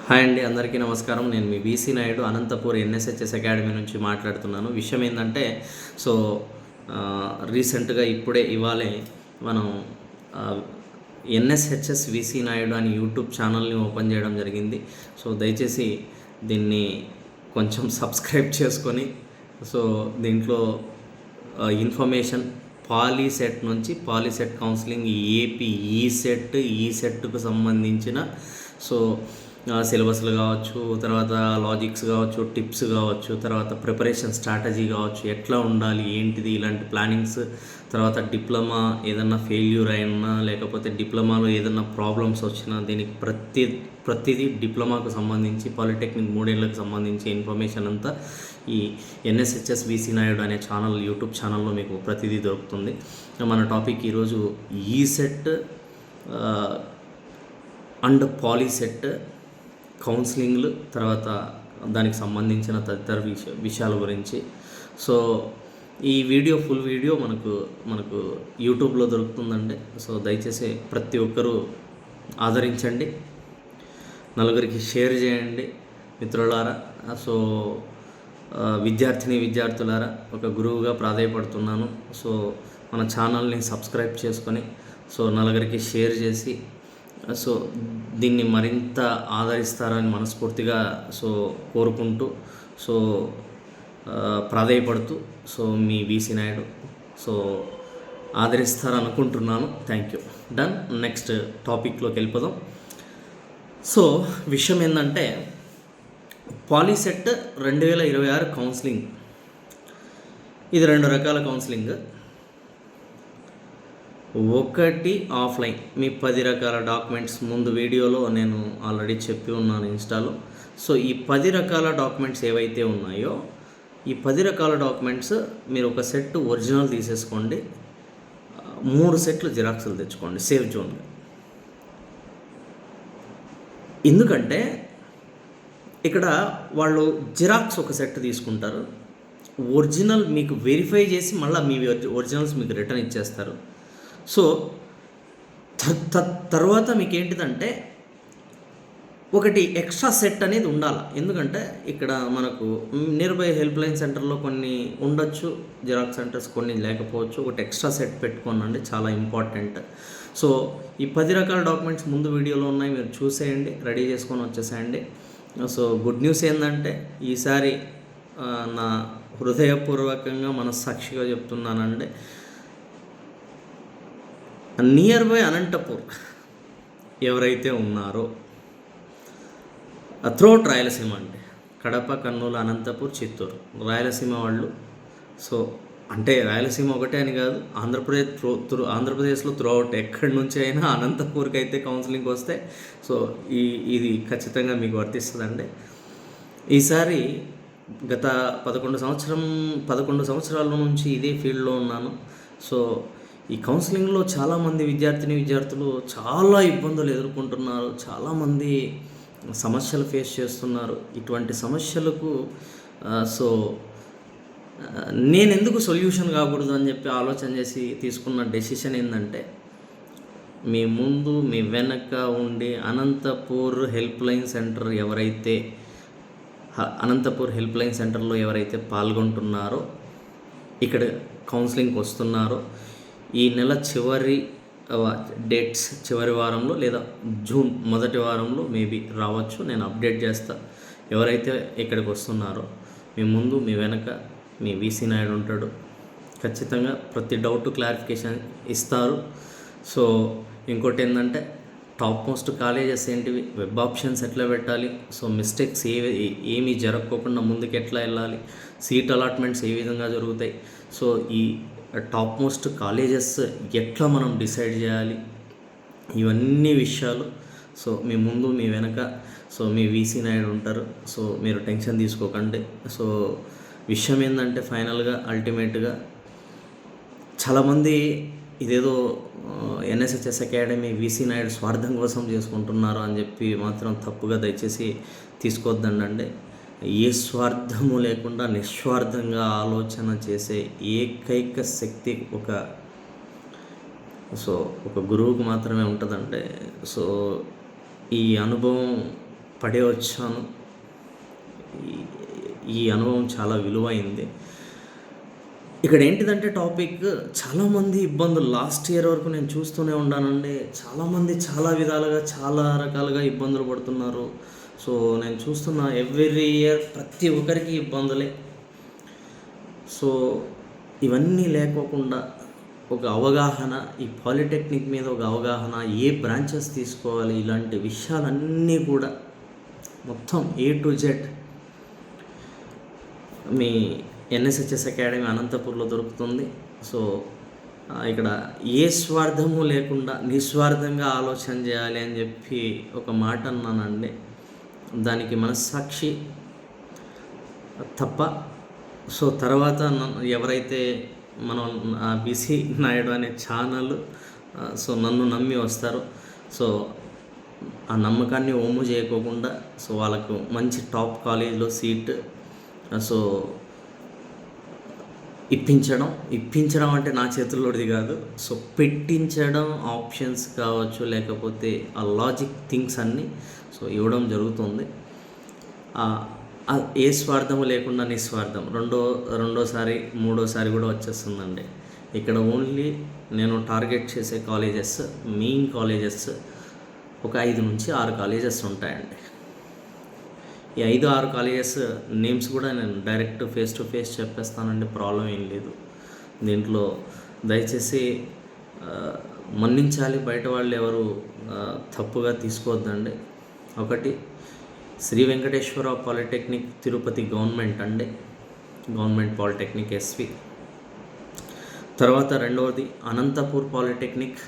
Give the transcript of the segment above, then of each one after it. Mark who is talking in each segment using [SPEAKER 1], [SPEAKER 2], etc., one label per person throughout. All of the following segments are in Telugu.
[SPEAKER 1] హాయ్ అండి, అందరికీ నమస్కారం. నేను మీ బీసీ నాయుడు, అనంతపూర్ ఎన్ఎస్హెచ్ఎస్ అకాడమీ నుంచి మాట్లాడుతున్నాను. విషయం ఏంటంటే, సో రీసెంట్గా ఇవాళే మనం ఎన్ఎస్హెచ్ఎస్ వీసీ నాయుడు అని యూట్యూబ్ ఛానల్ని ఓపెన్ చేయడం జరిగింది. సో దయచేసి దీన్ని కొంచెం సబ్స్క్రైబ్ చేసుకొని, సో దీంట్లో ఇన్ఫర్మేషన్ పాలీసెట్ నుంచి పాలీసెట్ కౌన్సిలింగ్, ఏపీ ఈసెట్కు సంబంధించిన సో సిలబస్లు కావచ్చు, తర్వాత లాజిక్స్ కావచ్చు, టిప్స్ కావచ్చు, తర్వాత ప్రిపరేషన్ స్ట్రాటజీ కావచ్చు, ఎట్లా ఉండాలి ఏంటిది ఇలాంటి ప్లానింగ్స్, తర్వాత డిప్లొమా ఏదన్నా ఫెయిల్యూర్ అయినా లేకపోతే డిప్లొమాలో ఏదన్నా ప్రాబ్లమ్స్ వచ్చినా దీనికి ప్రతిదీ డిప్లొమాకు సంబంధించి పాలిటెక్నిక్ 3 ఏళ్ళకు సంబంధించి ఇన్ఫర్మేషన్ అంతా ఈ ఎన్ఎస్హెచ్ఎస్ వీసీ నాయుడు అనే ఛానల్, యూట్యూబ్ ఛానల్లో మీకు ప్రతిదీ దొరుకుతుంది. మన టాపిక్ ఈరోజు ఈసెట్ అండ్ పాలీసెట్ కౌన్సిలింగ్లు, తర్వాత దానికి సంబంధించిన తదితర విషయాల గురించి. సో ఈ ఫుల్ వీడియో మనకు యూట్యూబ్లో దొరుకుతుందండి. సో దయచేసి ప్రతి ఒక్కరూ ఆదరించండి, నలుగురికి షేర్ చేయండి మిత్రులారా. సో విద్యార్థులారా, ఒక గురువుగా ప్రాధాయపడుతున్నాను. సో మన ఛానల్ని సబ్స్క్రైబ్ చేసుకొని సో నలుగురికి షేర్ చేసి సో దీన్ని మరింత ఆదరిస్తారని మనస్ఫూర్తిగా సో కోరుకుంటూ, సో ప్రాధాయపడుతూ, సో మీ బీసీ నాయుడు సో ఆదరిస్తారనుకుంటున్నాను. Thank you. డన్. నెక్స్ట్ టాపిక్లోకి వెళ్ళిపోదాం. సో విషయం ఏంటంటే, పాలీసెట్ 2026 కౌన్సిలింగ్. ఇది 2 రకాల కౌన్సిలింగ్. ఒకటి ఆఫ్లైన్, మీ 10 రకాల డాక్యుమెంట్స్ ముందు వీడియోలో నేను ఆల్రెడీ చెప్పి ఉన్నాను ఇన్స్టాలో. సో ఈ 10 రకాల డాక్యుమెంట్స్ ఏవైతే ఉన్నాయో, ఈ 10 రకాల డాక్యుమెంట్స్ మీరు ఒక సెట్ ఒరిజినల్ తీసేసుకోండి, 3 సెట్లు జిరాక్స్లు తెచ్చుకోండి సేఫ్ జోన్గా. ఎందుకంటే ఇక్కడ వాళ్ళు జిరాక్స్ ఒక సెట్ తీసుకుంటారు, ఒరిజినల్ మీకు వెరిఫై చేసి మళ్ళీ మీ ఒరిజినల్స్ మీకు రిటర్న్ ఇచ్చేస్తారు. సో తర్వాత మీకు ఏంటిదంటే ఒకటి ఎక్స్ట్రా సెట్ అనేది ఉండాలి. ఎందుకంటే ఇక్కడ మనకు నియర్ బై హెల్ప్ లైన్ సెంటర్లో కొన్ని ఉండొచ్చు, జిరాక్స్ సెంటర్స్ కొన్ని లేకపోవచ్చు. ఒకటి ఎక్స్ట్రా సెట్ పెట్టుకోనండి, చాలా ఇంపార్టెంట్. సో ఈ 10 రకాల డాక్యుమెంట్స్ ముందు వీడియోలో ఉన్నాయి, మీరు చూసేయండి, రెడీ చేసుకొని వచ్చేసేయండి. సో గుడ్ న్యూస్ ఏంటంటే, ఈసారి నా హృదయపూర్వకంగా మనస్సాక్షిగా చెప్తున్నానండి, నియర్ బై అనంతపూర్ ఎవరైతే ఉన్నారో త్రూఅవుట్ రాయలసీమ అండి, కడప, కర్నూలు, అనంతపూర్, చిత్తూరు, రాయలసీమ వాళ్ళు. సో అంటే రాయలసీమ ఒకటే అని కాదు, ఆంధ్రప్రదేశ్లో త్రూఅవుట్ ఎక్కడి నుంచి అయినా అనంతపూర్కి అయితే కౌన్సిలింగ్కి వస్తే సో ఇది ఖచ్చితంగా మీకు వర్తిస్తుందండి. ఈసారి గత 11 సంవత్సరాల నుంచి ఇదే ఫీల్డ్లో ఉన్నాను. సో ఈ కౌన్సిలింగ్లో చాలామంది విద్యార్థులు చాలా ఇబ్బందులు ఎదుర్కొంటున్నారు, చాలామంది సమస్యలు ఫేస్ చేస్తున్నారు. ఇటువంటి సమస్యలకు సో నేను ఎందుకు సొల్యూషన్ కాకూడదు అని చెప్పి ఆలోచన చేసి తీసుకున్న డెసిషన్ ఏంటంటే, మీ ముందు మీ వెనక ఉండి అనంతపూర్ హెల్ప్ లైన్ సెంటర్లో ఎవరైతే పాల్గొంటున్నారో, ఇక్కడ కౌన్సిలింగ్కి వస్తున్నారో, ఈ నెల చివరి డేట్స్ చివరి వారంలో లేదా జూన్ మొదటి వారంలో మేబీ రావచ్చు, నేను అప్డేట్ చేస్తా. ఎవరైతే ఇక్కడికి వస్తున్నారో మీ ముందు మీ వెనక మీ వీసీ నాయుడు ఉంటాడు, ఖచ్చితంగా ప్రతి డౌట్ క్లారిఫికేషన్ ఇస్తారు. సో ఇంకోటి ఏంటంటే, టాప్ మోస్ట్ కాలేజెస్ ఏంటివి, వెబ్ ఆప్షన్స్ ఎట్లా పెట్టాలి, సో మిస్టేక్స్ ఏమీ జరగకోకుండా ముందుకు ఎట్లా వెళ్ళాలి, సీట్ అలాట్మెంట్స్ ఏ విధంగా జరుగుతాయి, సో ఈ టాప్ మోస్ట్ కాలేజెస్ ఎట్లా మనం డిసైడ్ చేయాలి, ఇవన్నీ విషయాలు సో మీ ముందు మీ వెనక సో మీ వీసీ నాయుడు ఉంటారు. సో మీరు టెన్షన్ తీసుకోకండి. సో విషయం ఏంటంటే, ఫైనల్గా అల్టిమేట్గా చాలామంది ఇదేదో ఎన్ఎస్హెచ్ఎస్ అకాడమీ వీసీ నాయుడు స్వార్థం కోసం చేసుకుంటున్నారు అని చెప్పి మాత్రం తప్పుగా దయచేసి తీసుకోవద్దండి. ఏ స్వార్థము లేకుండా నిస్వార్థంగా ఆలోచన చేసే ఏకైక శక్తి ఒక గురువుకు మాత్రమే ఉంటుందంటే, సో ఈ అనుభవం పడే వచ్చాను. ఈ అనుభవం చాలా విలువైంది. ఇక్కడ ఏంటిదంటే టాపిక్, చాలామంది ఇబ్బందులు లాస్ట్ ఇయర్ వరకు నేను చూస్తూనే ఉన్నానండి. చాలామంది చాలా విధాలుగా చాలా రకాలుగా ఇబ్బందులు పడుతున్నారు. సో నేను చూస్తున్న ఎవ్రీ ఇయర్ ప్రతి ఒక్కరికి ఇబ్బందులే. సో ఇవన్నీ లేకోకుండా ఒక అవగాహన, ఈ పాలిటెక్నిక్ మీద ఒక అవగాహన, ఏ బ్రాంచెస్ తీసుకోవాలి, ఇలాంటి విషయాలన్నీ కూడా మొత్తం A to Z me NSHS academy అనంతపూర్లో దొరుకుతుంది. సో ఇక్కడ ఏ స్వార్థము లేకుండా నిస్వార్థంగా ఆలోచన చేయాలి అని చెప్పి ఒక మాట అన్నానండి. దానికి మనస్సాక్షి తప్ప. సో తర్వాత ఎవరైతే మనం బిసి నాయుడు అనే ఛానల్ సో నన్ను నమ్మి వస్తారో, సో ఆ నమ్మకాన్ని ఒమ్ము చేయకోకుండా సో వాళ్ళకు మంచి టాప్ కాలేజీలో సీట్ సో ఇప్పించడం అంటే నా చేతుల్లోది కాదు. సో పెట్టించడం, ఆప్షన్స్ కావచ్చు, లేకపోతే ఆ లాజిక్ థింగ్స్ అన్నీ సో ఇవ్వడం జరుగుతుంది. ఏ స్వార్థము లేకుండా నిస్వార్థం రెండోసారి మూడోసారి కూడా వచ్చేస్తుందండి. ఇక్కడ ఓన్లీ నేను టార్గెట్ చేసే కాలేజెస్, మెయిన్ కాలేజెస్ ఒక 5 నుంచి 6 కాలేజెస్ ఉంటాయండి. ఈ 5-6 కాలేజెస్ నేమ్స్ కూడా నేను డైరెక్ట్ ఫేస్ టు ఫేస్ చెప్పేస్తానండి, ప్రాబ్లం ఏం లేదు దీంట్లో. దయచేసి మన్నించాలి, బయట వాళ్ళు ఎవరు తప్పుగా తీసుకోవద్దండి. ఒకటి శ్రీ వెంకటేశ్వర పాలిటెక్నిక్ తిరుపతి గవర్నమెంట్ అండి, గవర్నమెంట్ పాలిటెక్నిక్ SV. తర్వాత రెండవది Anantapur polytechnic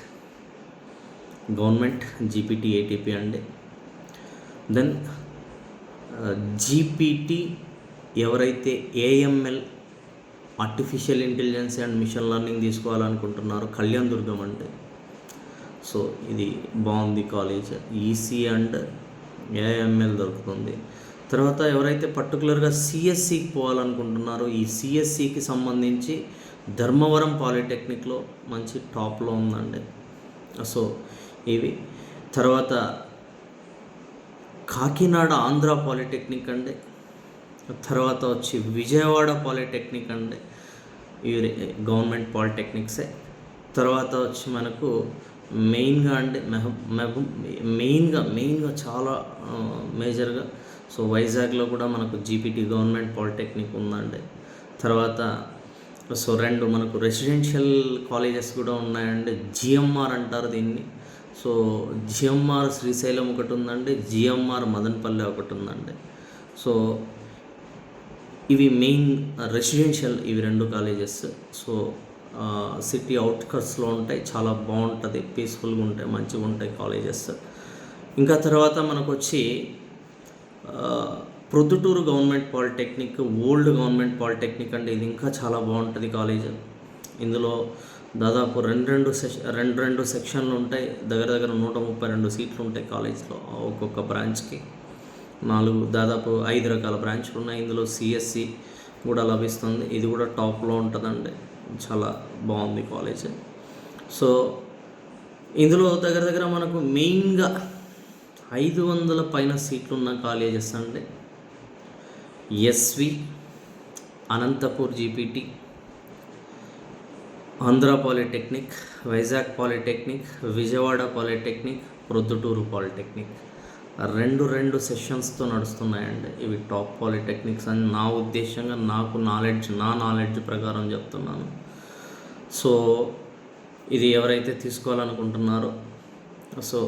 [SPEAKER 1] government GPT ATP అండి. దెన్ GPT ఎవరైతే AML artificial intelligence and machine learning తీసుకోవాలనుకుంటున్నారో కళ్యాణ్ దుర్గం అండి. సో ఇది బాగుంది కాలేజ్. EC అండ్ AML దొరుకుతుంది. తర్వాత ఎవరైతే పర్టికులర్గా CSCకి పోవాలనుకుంటున్నారో ఈ CSCకి సంబంధించి ధర్మవరం పాలిటెక్నిక్లో మంచి టాప్లో ఉందండి. సో ఇవి. తర్వాత కాకినాడ ఆంధ్ర పాలిటెక్నిక్ అండి. తర్వాత వచ్చి విజయవాడ పాలిటెక్నిక్ అండి, ఇవి గవర్నమెంట్ పాలిటెక్నిక్సే. తర్వాత వచ్చి మనకు మెయిన్గా అండి మెయిన్గా చాలా మేజర్గా సో వైజాగ్లో కూడా మనకు GPT గవర్నమెంట్ పాలిటెక్నిక్ ఉందండి. తర్వాత సో 2 మనకు రెసిడెన్షియల్ కాలేజెస్ కూడా ఉన్నాయండి. GMR అంటారు దీన్ని. సో GMR శ్రీశైలం ఒకటి ఉందండి, GMR మదనపల్లి ఒకటి ఉందండి. సో ఇవి మెయిన్ రెసిడెన్షియల్, ఇవి 2 కాలేజెస్. సో సిటీ అవుట్కట్స్లో ఉంటాయి, చాలా బాగుంటుంది, పీస్ఫుల్గా ఉంటాయి, మంచిగా ఉంటాయి కాలేజెస్. ఇంకా తర్వాత మనకు వచ్చి Proddatur government polytechnic, old government polytechnic అంటే ఇది ఇంకా చాలా బాగుంటుంది కాలేజ్. ఇందులో దాదాపు రెండు సెక్షన్లు ఉంటాయి, దగ్గర 132 సీట్లు ఉంటాయి కాలేజ్లో. ఒక్కొక్క బ్రాంచ్కి 4 దాదాపు 5 రకాల బ్రాంచ్లు ఉన్నాయి. ఇందులో CSC కూడా లభిస్తుంది, ఇది కూడా టాప్లో ఉంటుందండి, చాలా బాగుంది కాలేజ్. సో ఇందులో దగ్గర మనకు మెయిన్గా 500 పైన సీట్లు ఉన్న కాలేజెస్ అండి. SV, Anantapur GPT, Andhra polytechnic, Vizag polytechnic, Vijayawada polytechnic, Proddatur polytechnic. 2 సెషన్స్తో నడుస్తున్నాయండి. ఇవి టాప్ పాలిటెక్నిక్స్ అని నా ఉద్దేశంగా, నా నాలెడ్జ్ ప్రకారం చెప్తున్నాను. సో ఇది ఎవరైతే తీసుకోవాలనుకుంటున్నారో, సో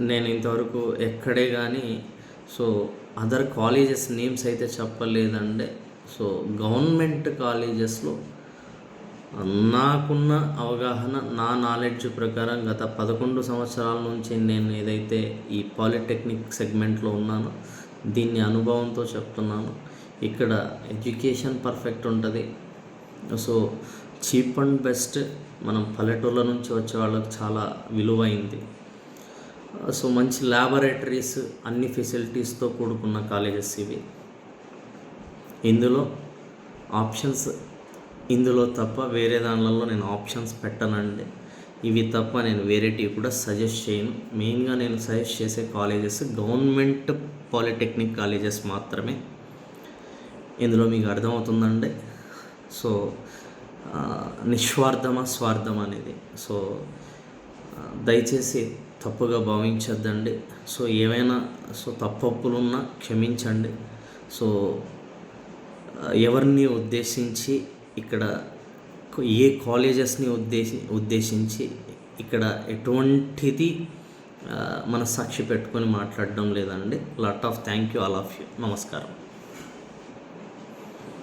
[SPEAKER 1] నేను ఇంతవరకు ఎక్కడే కానీ సో అదర్ కాలేజెస్ నేమ్స్ అయితే చెప్పలేదండి. సో గవర్నమెంట్ కాలేజెస్లో నాకున్న అవగాహన, నా నాలెడ్జ్ ప్రకారం గత 11 సంవత్సరాల నుంచి నేను ఏదైతే ఈ పాలిటెక్నిక్ సెగ్మెంట్లో ఉన్నానో దీన్ని అనుభవంతో చెప్తున్నాను. ఇక్కడ ఎడ్యుకేషన్ పర్ఫెక్ట్ ఉంటుంది. సో చీప్ అండ్ బెస్ట్, మనం పల్లెటూళ్ళ నుంచి వచ్చే వాళ్ళకి చాలా విలువైంది. సో మంచి ల్యాబొరేటరీస్, అన్ని ఫెసిలిటీస్తో కూడుకున్న కాలేజెస్ ఇవి. ఇందులో ఆప్షన్స్, ఇందులో తప్ప వేరే దానిలలో నేను ఆప్షన్స్ పెట్టనండి. ఇవి తప్ప నేను వేరేటివి కూడా సజెస్ట్ చేయను. మెయిన్గా నేను సజెస్ట్ చేసే కాలేజెస్ గవర్నమెంట్ పాలిటెక్నిక్ కాలేజెస్ మాత్రమే. ఇందులో మీకు అర్థమవుతుందండి. సో నిస్వార్థమా స్వార్థం అనేది. సో దయచేసి తప్పుగా భావించద్దండి. సో ఏవైనా తప్పొప్పులున్నా క్షమించండి. సో ఎవరిని ఉద్దేశించి ఇక్కడ ఏ కాలేజెస్ని ఉద్దేశించి ఇక్కడ ఎటువంటిది మన సాక్షి పెట్టుకొని మాట్లాడడం లేదండి. Lot of thank you all of you. నమస్కారం.